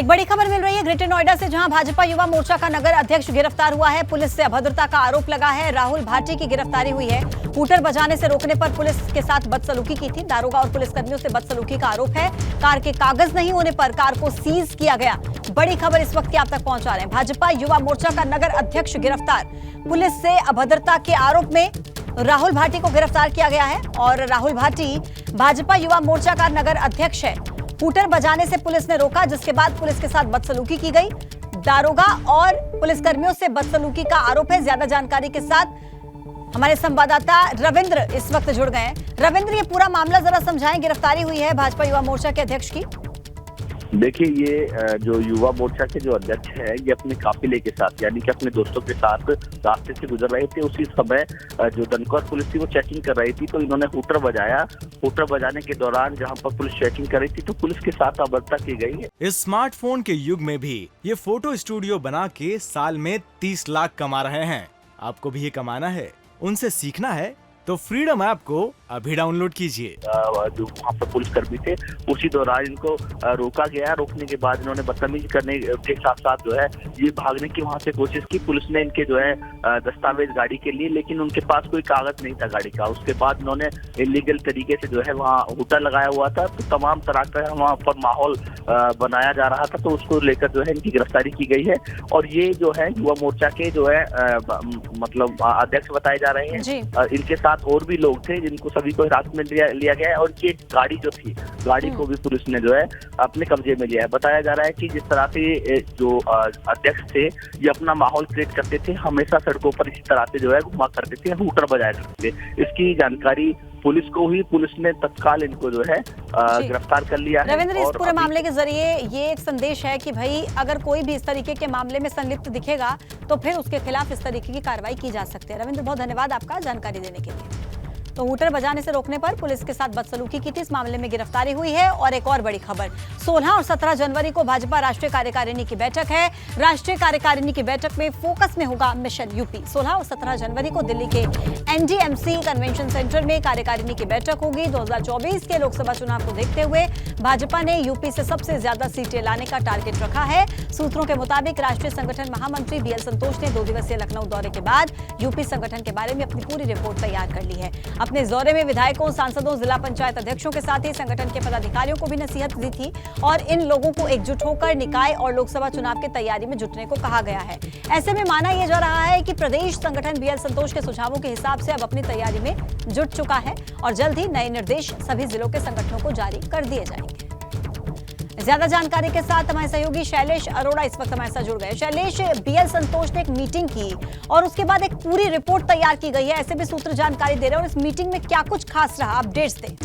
एक बड़ी खबर मिल रही है ग्रेटर नोएडा से, जहां भाजपा युवा मोर्चा का नगर अध्यक्ष गिरफ्तार हुआ है। पुलिस से अभद्रता का आरोप लगा है। राहुल भाटी की गिरफ्तारी हुई है। हूटर बजाने से रोकने पर पुलिस के साथ बदसलूकी की थी। दारोगा और पुलिसकर्मियों से बदसलूकी का आरोप है। कार के कागज नहीं होने पर कार को सीज किया गया। बड़ी खबर इस वक्त की आप तक पहुंचा रहे हैं। भाजपा युवा मोर्चा का नगर अध्यक्ष गिरफ्तार। पुलिस से अभद्रता के आरोप में राहुल भाटी को गिरफ्तार किया गया है और राहुल भाटी भाजपा युवा मोर्चा का नगर अध्यक्ष है। हूटर बजाने से पुलिस ने रोका, जिसके बाद पुलिस के साथ बदसलूकी की गई। दारोगा और पुलिसकर्मियों से बदसलूकी का आरोप है। ज्यादा जानकारी के साथ हमारे संवाददाता रविंद्र इस वक्त जुड़ गए हैं। रविंद्र, ये पूरा मामला जरा समझाएं। गिरफ्तारी हुई है भाजपा युवा मोर्चा के अध्यक्ष की। देखिए, ये जो युवा मोर्चा के जो अध्यक्ष है, ये अपने काफिले के साथ यानी कि अपने दोस्तों के साथ रास्ते से गुजर रहे थे। उसी समय जो दनकौर पुलिस थी वो चेकिंग कर रही थी, तो इन्होंने हूटर बजाया। हूटर बजाने के दौरान जहां पर पुलिस चेकिंग कर रही थी तो पुलिस के साथ अभद्रता की गई है। इस स्मार्टफोन के युग में भी ये फोटो स्टूडियो बना के साल में 30 लाख कमा रहे हैं। आपको भी ये कमाना है, उनसे सीखना है तो फ्रीडम ऐप को अभी डाउनलोड कीजिए। जो वहाँ पर पुलिसकर्मी थे, उसी दौरान इनको रोका गया। रोकने के बाद इन्होंने बदतमीजी करने के साथ साथ जो है ये भागने की वहाँ से कोशिश की। पुलिस ने इनके जो है दस्तावेज गाड़ी के लिए, लेकिन उनके पास कोई कागज नहीं था गाड़ी का। उसके बाद इन्होंने इलीगल तरीके से जो है वहाँ हूटर लगाया हुआ था। तो तमाम तरह का वहाँ पर माहौल बनाया जा रहा था, तो उसको लेकर जो है इनकी गिरफ्तारी की गई है। और ये जो है युवा मोर्चा के जो है मतलब अध्यक्ष बताए जा रहे हैं। इनके साथ और भी लोग थे जिनको सभी को हिरासत में लिया गया है। और ये गाड़ी जो थी, गाड़ी को भी पुलिस ने जो है अपने कब्जे में लिया है। बताया जा रहा है कि जिस तरह से जो अध्यक्ष थे, ये अपना माहौल क्रिएट करते थे, हमेशा सड़कों पर इसी तरह से जो है घुमा करते थे, हूटर बजाया करते थे। इसकी जानकारी पुलिस को हुई। पुलिस ने तत्काल इनको जो है गिरफ्तार कर लिया है। रविंद्र, इस पूरे मामले के जरिए ये एक संदेश है कि भाई अगर कोई भी इस तरीके के मामले में संलिप्त दिखेगा तो फिर उसके खिलाफ इस तरीके की कार्रवाई की जा सकती है। रविंद्र, बहुत धन्यवाद आपका जानकारी देने के लिए। तो हूटर बजाने से रोकने पर पुलिस के साथ बदसलूकी की थी। इस मामले में गिरफ्तारी हुई है। और एक और बड़ी खबर, 16 और 17 जनवरी को भाजपा राष्ट्रीय कार्यकारिणी की बैठक है। राष्ट्रीय कार्यकारिणी की बैठक में फोकस में होगा मिशन यूपी। 16 और 17 जनवरी को दिल्ली के एनडीएमसी कन्वेंशन सेंटर में कार्यकारिणी की बैठक होगी। 2024 के लोकसभा चुनाव को देखते हुए भाजपा ने यूपी से सबसे ज्यादा सीटें लाने का टारगेट रखा है। सूत्रों के मुताबिक राष्ट्रीय संगठन महामंत्री बीएल संतोष ने 2 दिवसीय लखनऊ दौरे के बाद यूपी संगठन के बारे में अपनी पूरी रिपोर्ट तैयार कर ली है। अपने इस दौरे में विधायकों, सांसदों, जिला पंचायत अध्यक्षों के साथ ही संगठन के पदाधिकारियों को भी नसीहत दी थी और इन लोगों को एकजुट होकर निकाय और लोकसभा चुनाव की तैयारी में जुटने को कहा गया है। ऐसे में माना यह जा रहा है कि प्रदेश संगठन बीएल संतोष के सुझावों के हिसाब से अब अपनी तैयारी में जुट चुका है और जल्द ही नए निर्देश सभी जिलों के संगठनों को जारी कर दिए जाएंगे। ज्यादा जानकारी के साथ हमारे सहयोगी शैलेश अरोड़ा इस वक्त हमारे साथ जुड़ गए। शैलेश, बीएल संतोष ने एक मीटिंग की और उसके बाद एक पूरी रिपोर्ट तैयार की गई है, ऐसे भी सूत्र जानकारी दे रहे हैं। और इस मीटिंग में क्या कुछ खास रहा, अपडेट्स दें।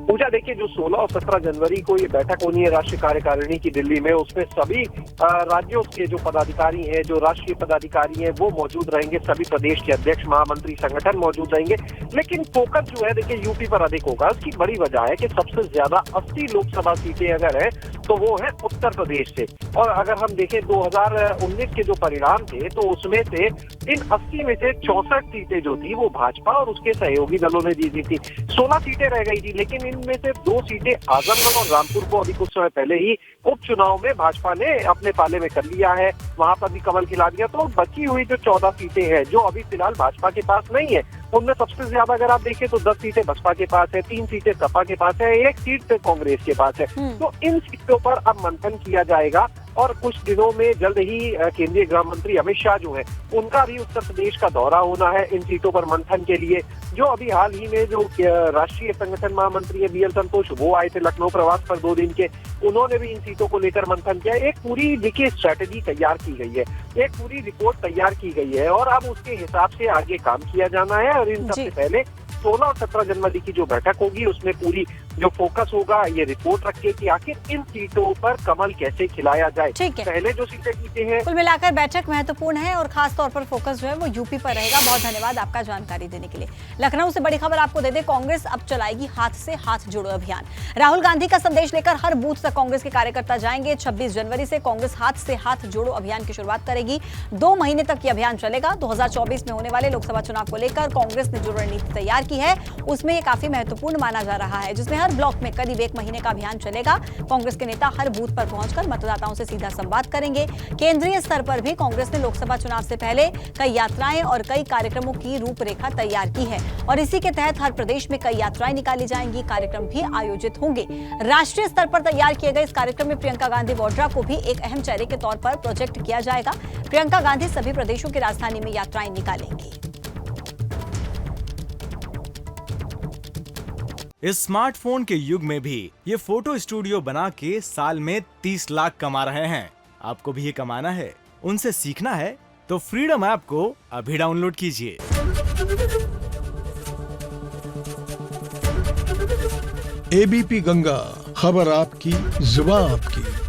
पूजा, देखिए, जो 16 और 17 जनवरी को ये बैठक होनी है राष्ट्रीय कार्यकारिणी की दिल्ली में, उसमें सभी राज्यों के जो पदाधिकारी हैं, जो राष्ट्रीय पदाधिकारी हैं, वो मौजूद रहेंगे। सभी प्रदेश के अध्यक्ष, महामंत्री, संगठन मौजूद रहेंगे। लेकिन फोकस जो है, देखिए, यूपी पर अधिक होगा। इसकी बड़ी वजह है कि सबसे ज्यादा 80 लोकसभा सीटें अगर है तो वो है उत्तर प्रदेश से। और अगर हम देखें 2019 के जो परिणाम थे, तो उसमें से इन 80 में से 64 सीटें जो थी वो भाजपा और उसके सहयोगी दलों ने जीती थी। 16 सीटें रह गई थी, लेकिन इनमें से 2 सीटें आजमगढ़ और रामपुर को अभी कुछ समय पहले ही उपचुनाव में भाजपा ने अपने पाले में कर लिया है। वहां पर भी कमल खिला दिया। तो बची हुई जो 14 सीटें हैं, जो अभी फिलहाल भाजपा के पास नहीं है, उनमें सबसे ज्यादा अगर आप देखें तो 10 सीटें बसपा के पास है, 3 सीटें सपा के पास है, 1 सीट कांग्रेस के पास है। तो इन सीटों पर अब मंथन किया जाएगा और कुछ दिनों में जल्द ही केंद्रीय गृह मंत्री अमित शाह जो है, उनका भी उत्तर प्रदेश का दौरा होना है इन सीटों पर मंथन के लिए। जो अभी हाल ही में जो राष्ट्रीय संगठन महामंत्री है बीएल संतोष, वो आए थे लखनऊ प्रवास पर 2 दिन के। उन्होंने भी इन सीटों को लेकर मंथन किया। एक पूरी, देखिए, स्ट्रैटेजी तैयार की गई है, एक पूरी रिपोर्ट तैयार की गई है और अब उसके हिसाब से आगे काम किया जाना है। और इन सबसे पहले 16 और 17 जनवरी की जो बैठक होगी, उसमें पूरी जो फोकस होगा ये रिपोर्ट रखे कि आखिर इन सीटों पर कमल कैसे खिलाया जाए। पहले जो सीटें जीते हैं। कुल मिलाकर बैठक महत्वपूर्ण है और खास तौर पर फोकस जो है वो यूपी पर रहेगा। बहुत धन्यवाद आपका जानकारी देने के लिए। लखनऊ से बड़ी खबर आपको दे दे, कांग्रेस अब चलाएगी हाथ से हाथ जोड़ो अभियान। राहुल गांधी का संदेश लेकर हर बूथ तक कांग्रेस के कार्यकर्ता जाएंगे। 26 जनवरी से कांग्रेस हाथ से हाथ जोड़ो अभियान की शुरुआत करेगी। 2 महीने तक ये अभियान चलेगा। 2024 में होने वाले लोकसभा चुनाव को लेकर कांग्रेस ने जो रणनीति तैयार की है, उसमें ये काफी महत्वपूर्ण माना जा रहा है, जिसमें हर ब्लॉक में करीब 1 महीने का अभियान चलेगा। कांग्रेस के नेता हर बूथ पर पहुंचकर मतदाताओं से सीधा संवाद करेंगे। केंद्रीय स्तर पर भी कांग्रेस ने लोकसभा चुनाव से पहले कई यात्राएं और कई कार्यक्रमों की रूपरेखा तैयार की है और इसी के तहत हर प्रदेश में कई यात्राएं निकाली जाएंगी, कार्यक्रम भी आयोजित होंगे। राष्ट्रीय स्तर पर तैयार किए गए इस कार्यक्रम में प्रियंका गांधी वाड्रा को भी एक अहम चेहरे के तौर पर प्रोजेक्ट किया जाएगा। प्रियंका गांधी सभी प्रदेशों की राजधानी में यात्राएं निकालेंगी। इस स्मार्टफोन के युग में भी ये फोटो स्टूडियो बना के साल में 30 लाख कमा रहे हैं। आपको भी ये कमाना है, उनसे सीखना है तो फ्रीडम ऐप को अभी डाउनलोड कीजिए। एबीपी गंगा, खबर आपकी, जुबान आपकी।